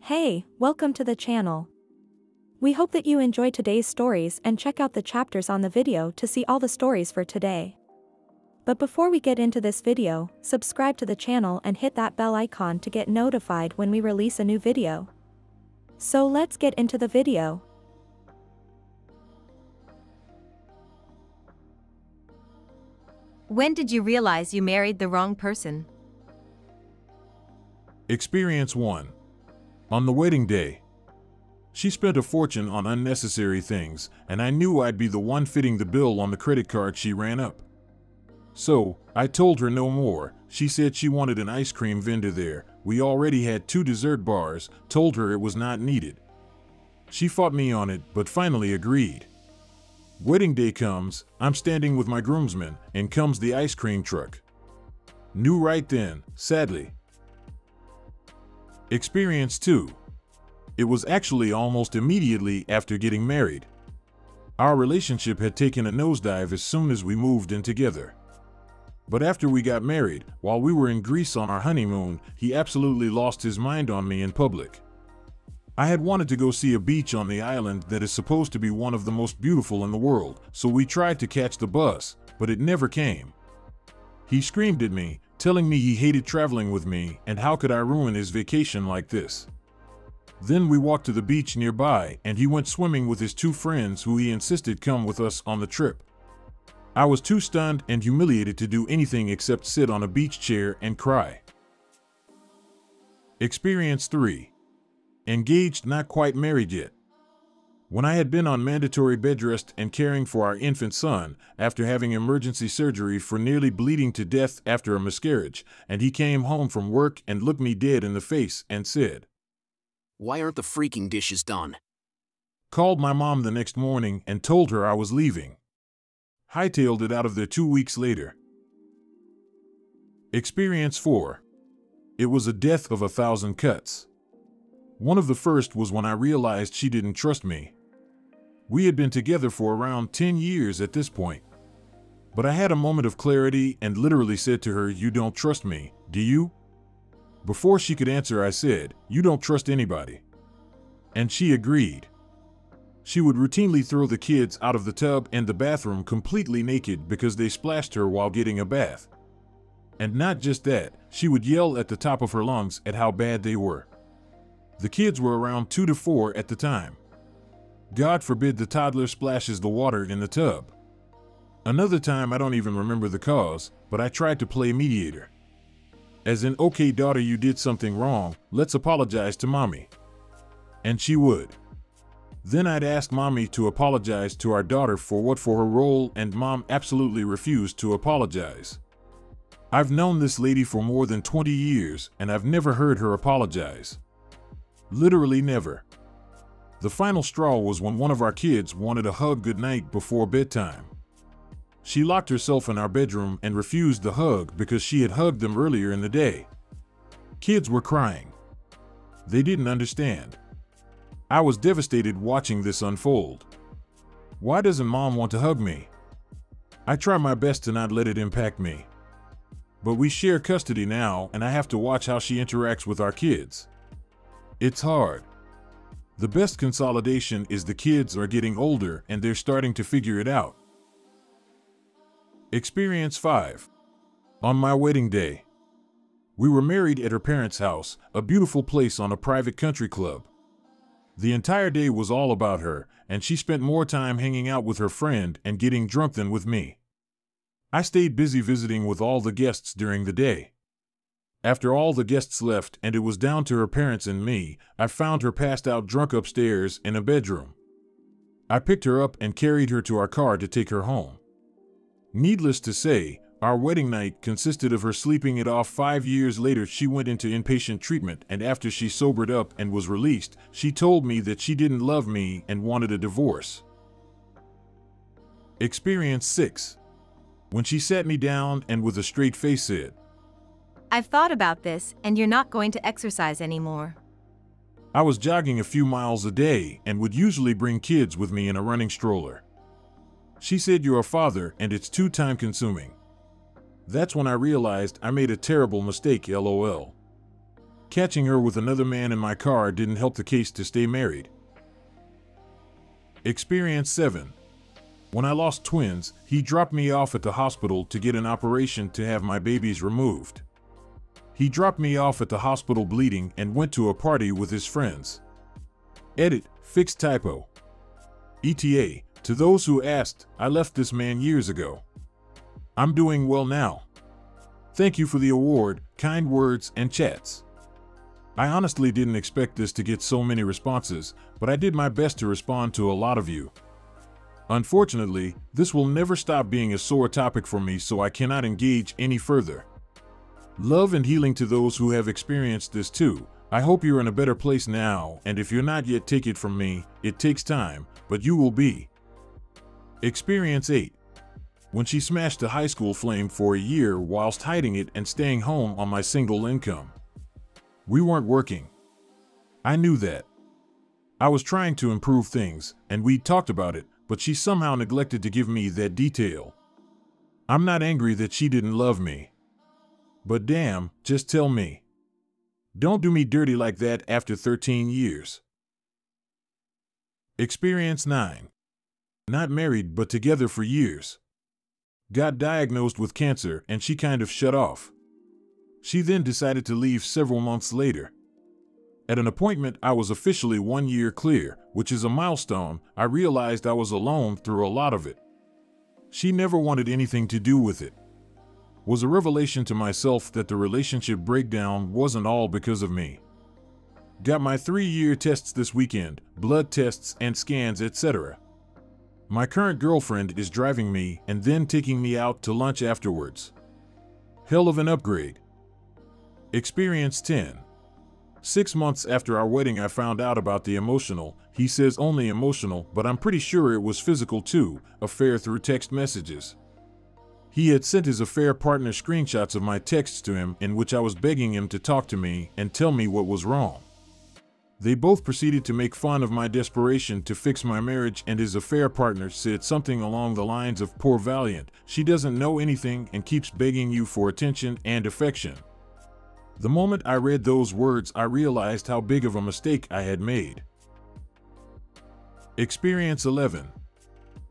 Hey, welcome to the channel. We hope that you enjoy today's stories and check out the chapters on the video to see all the stories for today. But before we get into this video, subscribe to the channel and hit that bell icon to get notified when we release a new video. So let's get into the video. When did you realize you married the wrong person? Experience 1. On the wedding day. She spent a fortune on unnecessary things, and I knew I'd be the one fitting the bill on the credit card she ran up. So, I told her no more. She said she wanted an ice cream vendor there. We already had 2 dessert bars, told her it was not needed. She fought me on it, but finally agreed. Wedding day comes, I'm standing with my groomsmen, and comes the ice cream truck. Knew right then, sadly. Experience 2. It was actually almost immediately after getting married. Our relationship had taken a nosedive as soon as we moved in together. But after we got married, while we were in Greece on our honeymoon, he absolutely lost his mind on me in public. I had wanted to go see a beach on the island that is supposed to be one of the most beautiful in the world, so we tried to catch the bus, but it never came. He screamed at me, telling me he hated traveling with me and how could I ruin his vacation like this. Then we walked to the beach nearby and he went swimming with his 2 friends who he insisted come with us on the trip. I was too stunned and humiliated to do anything except sit on a beach chair and cry. Experience 3. Engaged, not quite married yet. When I had been on mandatory bed rest and caring for our infant son, after having emergency surgery for nearly bleeding to death after a miscarriage, and he came home from work and looked me dead in the face and said, "Why aren't the freaking dishes done?" Called my mom the next morning and told her I was leaving. Hightailed it out of there 2 weeks later. Experience 4. It was a death of 1,000 cuts. One of the first was when I realized she didn't trust me. We had been together for around 10 years at this point. But I had a moment of clarity and literally said to her, "You don't trust me, do you?" Before she could answer, I said, "You don't trust anybody." And she agreed. She would routinely throw the kids out of the tub and the bathroom completely naked because they splashed her while getting a bath. And not just that, she would yell at the top of her lungs at how bad they were. The kids were around 2 to 4 at the time. God forbid the toddler splashes the water in the tub. Another time, I don't even remember the cause, but I tried to play mediator. As in, "Okay daughter, you did something wrong, let's apologize to mommy." And she would. Then I'd ask mommy to apologize to our daughter for her role, and mom absolutely refused to apologize. I've known this lady for more than 20 years, and I've never heard her apologize. Literally never. The final straw was when one of our kids wanted a hug goodnight before bedtime. She locked herself in our bedroom and refused the hug because she had hugged them earlier in the day. Kids were crying. They didn't understand. I was devastated watching this unfold. Why doesn't mom want to hug me? I try my best to not let it impact me. But we share custody now, and I have to watch how she interacts with our kids. It's hard. The best consolidation is the kids are getting older and they're starting to figure it out. Experience 5. On my wedding day. We were married at her parents' house, a beautiful place on a private country club. The entire day was all about her, and she spent more time hanging out with her friend and getting drunk than with me. I stayed busy visiting with all the guests during the day. After all the guests left and it was down to her parents and me, I found her passed out drunk upstairs in a bedroom. I picked her up and carried her to our car to take her home. Needless to say, our wedding night consisted of her sleeping it off. 5 years later, she went into inpatient treatment, and after she sobered up and was released, she told me that she didn't love me and wanted a divorce. Experience 6. When she sat me down and with a straight face said, "I've thought about this, and you're not going to exercise anymore." I was jogging a few miles a day and would usually bring kids with me in a running stroller. She said, "You're a father and it's too time consuming." That's when I realized I made a terrible mistake, lol. Catching her with another man in my car didn't help the case to stay married. Experience 7. When I lost twins, he dropped me off at the hospital to get an operation to have my babies removed. He dropped me off at the hospital bleeding and went to a party with his friends. Edit, fixed typo. ETA, to those who asked, I left this man years ago. I'm doing well now. Thank you for the award, kind words, and chats. I honestly didn't expect this to get so many responses, but I did my best to respond to a lot of you. Unfortunately, this will never stop being a sore topic for me, so I cannot engage any further. Love and healing to those who have experienced this too. I hope you're in a better place now, and if you're not yet, take it from me, it takes time, but you will be. Experience 8. When she smashed the high school flame for a year whilst hiding it and staying home on my single income. We weren't working. I knew that. I was trying to improve things, and we talked about it, but she somehow neglected to give me that detail. I'm not angry that she didn't love me. But damn, just tell me. Don't do me dirty like that after 13 years. Experience 9. Not married but together for years. Got diagnosed with cancer and she kind of shut off. She then decided to leave several months later. At an appointment, I was officially 1 year clear, which is a milestone. I realized I was alone through a lot of it. She never wanted anything to do with it. Was a revelation to myself that the relationship breakdown wasn't all because of me. Got my 3-year tests this weekend, blood tests and scans, etc. My current girlfriend is driving me and then taking me out to lunch afterwards. Hell of an upgrade. Experience 10. 6 months after our wedding, I found out about the emotional, he says only emotional, but I'm pretty sure it was physical too, affair through text messages. He had sent his affair partner screenshots of my texts to him in which I was begging him to talk to me and tell me what was wrong. They both proceeded to make fun of my desperation to fix my marriage, and his affair partner said something along the lines of, "Poor Valiant, she doesn't know anything and keeps begging you for attention and affection." The moment I read those words, I realized how big of a mistake I had made. Experience 11.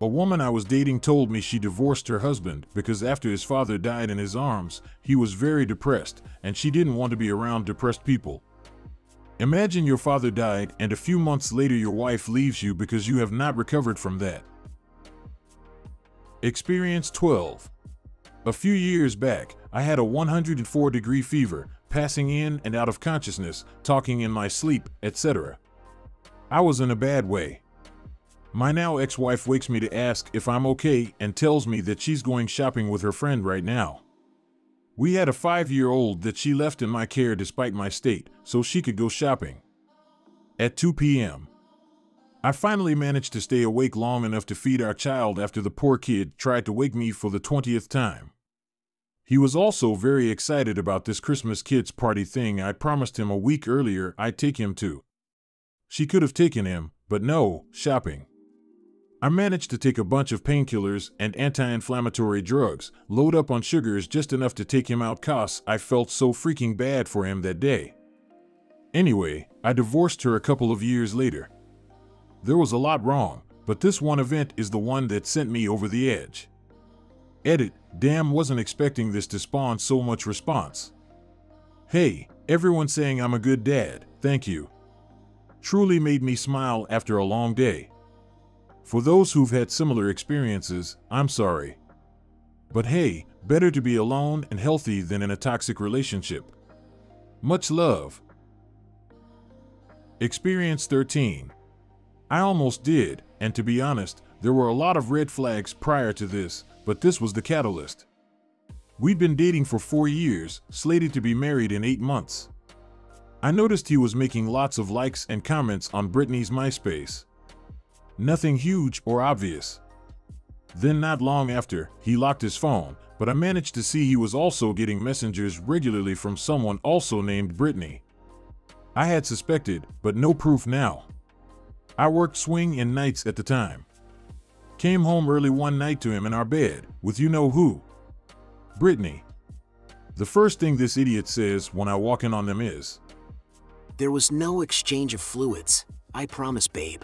A woman I was dating told me she divorced her husband because after his father died in his arms, he was very depressed, and she didn't want to be around depressed people. Imagine your father died and a few months later your wife leaves you because you have not recovered from that. Experience 12. A few years back, I had a 104-degree fever, passing in and out of consciousness, talking in my sleep, etc. I was in a bad way. My now ex-wife wakes me to ask if I'm okay and tells me that she's going shopping with her friend right now. We had a 5-year-old that she left in my care despite my state, so she could go shopping. At 2 p.m. I finally managed to stay awake long enough to feed our child after the poor kid tried to wake me for the 20th time. He was also very excited about this Christmas kids party thing I promised him a week earlier I'd take him to. She could have taken him, but no, shopping. I managed to take a bunch of painkillers and anti-inflammatory drugs, load up on sugars just enough to take him out cause I felt so freaking bad for him that day. Anyway, I divorced her a couple of years later. There was a lot wrong, but this one event is the one that sent me over the edge. Edit, damn, wasn't expecting this to spawn so much response. Hey, everyone saying I'm a good dad, thank you. Truly made me smile after a long day. For those who've had similar experiences, I'm sorry. But hey, better to be alone and healthy than in a toxic relationship. Much love. Experience 13. I almost did, and to be honest, there were a lot of red flags prior to this, but this was the catalyst. We'd been dating for 4 years, slated to be married in 8 months. I noticed he was making lots of likes and comments on Brittany's MySpace. Nothing huge or obvious. Then not long after, he locked his phone, but I managed to see he was also getting messages regularly from someone also named Brittany. I had suspected, but no proof now. I worked swing and nights at the time. Came home early one night to him in our bed, with you know who. Brittany. The first thing this idiot says when I walk in on them is, There was no exchange of fluids. I promise, babe.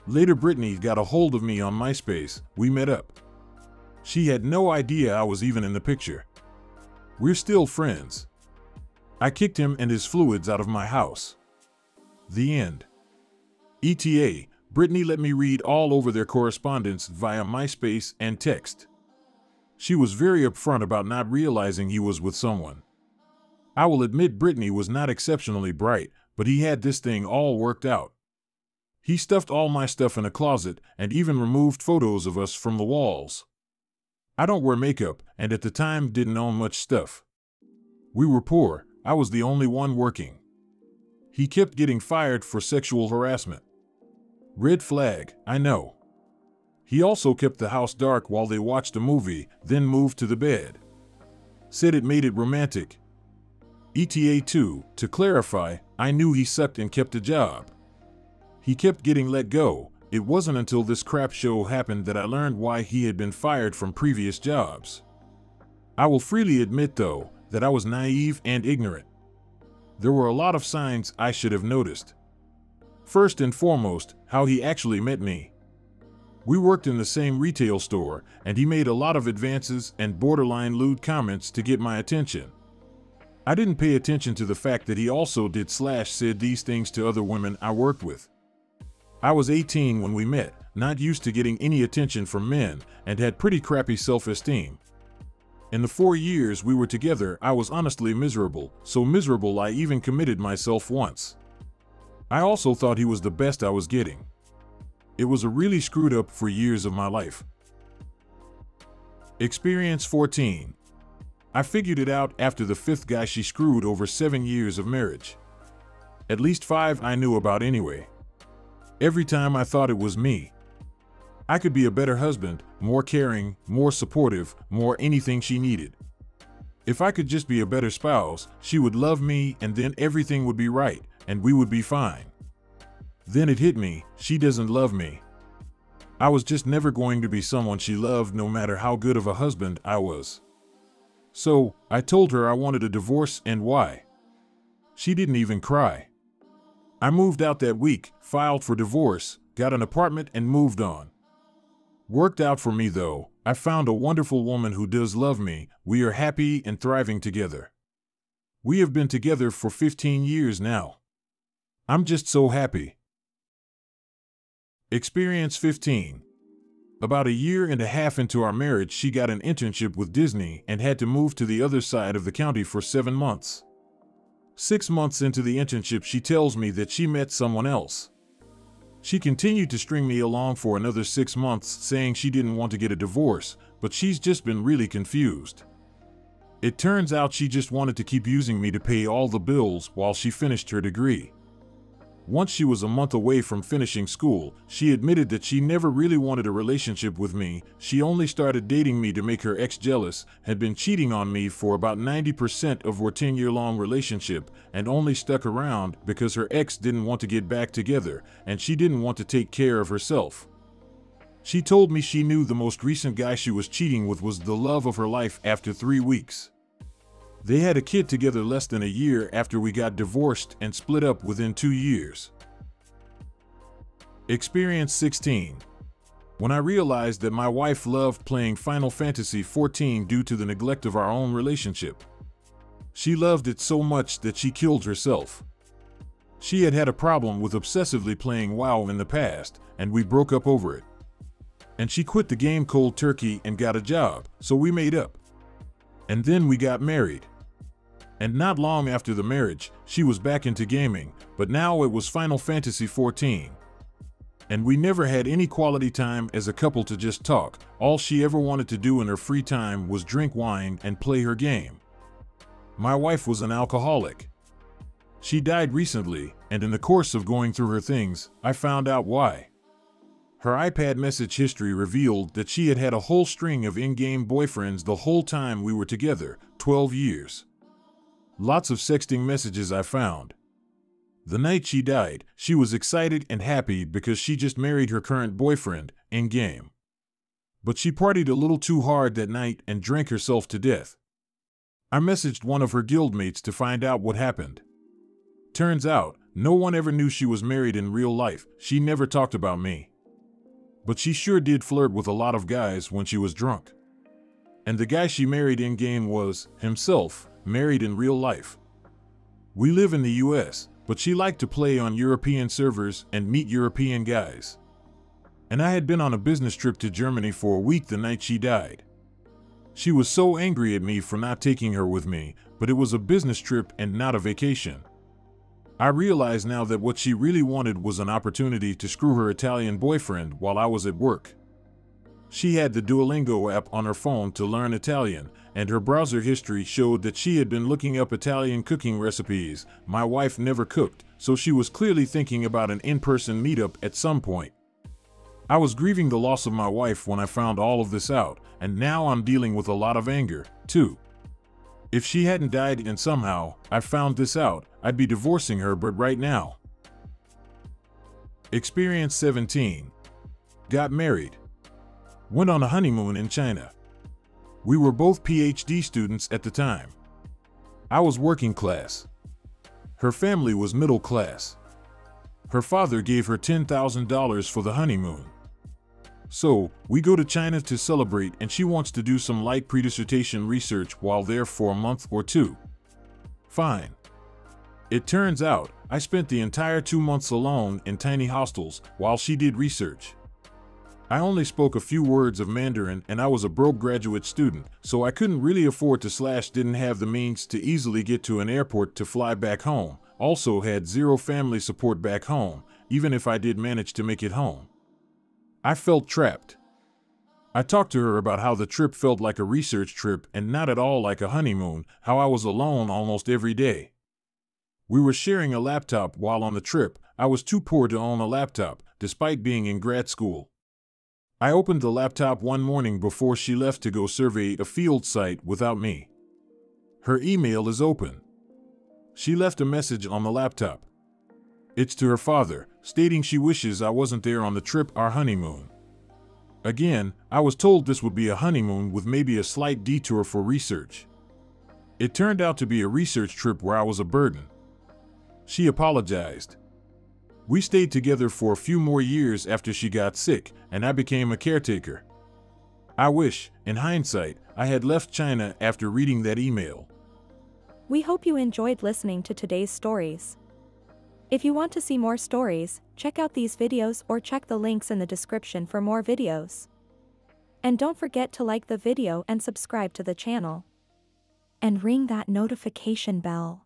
Later, Brittany got a hold of me on MySpace. We met up. She had no idea I was even in the picture. We're still friends. I kicked him and his fluids out of my house. The end. ETA, Brittany let me read all over their correspondence via MySpace and text. She was very upfront about not realizing he was with someone. I will admit Brittany was not exceptionally bright, but he had this thing all worked out. He stuffed all my stuff in a closet and even removed photos of us from the walls. I don't wear makeup, and at the time didn't own much stuff. We were poor. I was the only one working. He kept getting fired for sexual harassment. Red flag, I know. He also kept the house dark while they watched a movie, then moved to the bed. Said it made it romantic. ETA 2, to clarify, I knew he sucked and kept a job. He kept getting let go. It wasn't until this crap show happened that I learned why he had been fired from previous jobs. I will freely admit, though, that I was naive and ignorant. There were a lot of signs I should have noticed. First and foremost, how he actually met me. We worked in the same retail store, and he made a lot of advances and borderline lewd comments to get my attention. I didn't pay attention to the fact that he also said these things to other women I worked with. I was 18 when we met, not used to getting any attention from men, and had pretty crappy self-esteem. In the 4 years we were together, I was honestly miserable, so miserable I even committed myself once. I also thought he was the best I was getting. It was a really screwed up for years of my life. Experience 14. I figured it out after the 5th guy she screwed over 7 years of marriage. At least 5 I knew about anyway. Every time I thought it was me. I could be a better husband, more caring, more supportive, more anything she needed. If I could just be a better spouse, she would love me and then everything would be right, and we would be fine. Then it hit me, she doesn't love me. I was just never going to be someone she loved no matter how good of a husband I was. So, I told her I wanted a divorce and why. She didn't even cry. I moved out that week, filed for divorce, got an apartment and moved on. Worked out for me though. I found a wonderful woman who does love me. We are happy and thriving together. We have been together for 15 years now. I'm just so happy. Experience 15. About a year and a half into our marriage, she got an internship with Disney and had to move to the other side of the county for 7 months. 6 months into the internship, she tells me that she met someone else. She continued to string me along for another 6 months, saying she didn't want to get a divorce, but she's just been really confused. It turns out she just wanted to keep using me to pay all the bills while she finished her degree. Once she was a month away from finishing school, she admitted that she never really wanted a relationship with me. She only started dating me to make her ex jealous, had been cheating on me for about 90% of our 10-year-long relationship, and only stuck around because her ex didn't want to get back together, and she didn't want to take care of herself. She told me she knew the most recent guy she was cheating with was the love of her life after 3 weeks. They had a kid together less than a year after we got divorced and split up within 2 years. Experience 16. When I realized that my wife loved playing Final Fantasy XIV due to the neglect of our own relationship. She loved it so much that she killed herself. She had had a problem with obsessively playing WoW in the past, and we broke up over it. And she quit the game cold turkey and got a job, so we made up. And then we got married. And not long after the marriage, she was back into gaming, but now it was Final Fantasy XIV. And we never had any quality time as a couple to just talk. All she ever wanted to do in her free time was drink wine and play her game. My wife was an alcoholic. She died recently, and in the course of going through her things, I found out why. Her iPad message history revealed that she had had a whole string of in-game boyfriends the whole time we were together, 12 years. Lots of sexting messages I found. The night she died, she was excited and happy because she just married her current boyfriend, in-game. But she partied a little too hard that night and drank herself to death. I messaged one of her guildmates to find out what happened. Turns out, no one ever knew she was married in real life. She never talked about me. But she sure did flirt with a lot of guys when she was drunk. And the guy she married in-game was, himself, married in real life. We live in the US, but she liked to play on European servers and meet European guys. And I had been on a business trip to Germany for a week the night she died. She was so angry at me for not taking her with me, but it was a business trip and not a vacation. I realize now that what she really wanted was an opportunity to screw her Italian boyfriend while I was at work. She had the Duolingo app on her phone to learn Italian, and her browser history showed that she had been looking up Italian cooking recipes. My wife never cooked, so she was clearly thinking about an in-person meetup at some point. I was grieving the loss of my wife when I found all of this out, and now I'm dealing with a lot of anger, too. If she hadn't died and somehow I found this out, I'd be divorcing her, but right now. Experience 17. Got married. Went on a honeymoon in China. We were both PhD students at the time. I was working class. Her family was middle class. Her father gave her $10,000 for the honeymoon. So, we go to China to celebrate, and she wants to do some light pre-dissertation research while there for a month or two. Fine. It turns out, I spent the entire 2 months alone in tiny hostels while she did research. I only spoke a few words of Mandarin, and I was a broke graduate student, so I couldn't really afford to / didn't have the means to easily get to an airport to fly back home. Also had zero family support back home, even if I did manage to make it home. I felt trapped. I talked to her about how the trip felt like a research trip and not at all like a honeymoon, how I was alone almost every day. We were sharing a laptop while on the trip. I was too poor to own a laptop, despite being in grad school. I opened the laptop one morning before she left to go survey a field site without me. Her email is open. She left a message on the laptop. It's to her father, stating she wishes I wasn't there on the trip, our honeymoon. Again, I was told this would be a honeymoon with maybe a slight detour for research. It turned out to be a research trip where I was a burden. She apologized. We stayed together for a few more years after she got sick, and I became a caretaker. I wish, in hindsight, I had left China after reading that email. We hope you enjoyed listening to today's stories. If you want to see more stories, check out these videos or check the links in the description for more videos. And don't forget to like the video and subscribe to the channel. And ring that notification bell.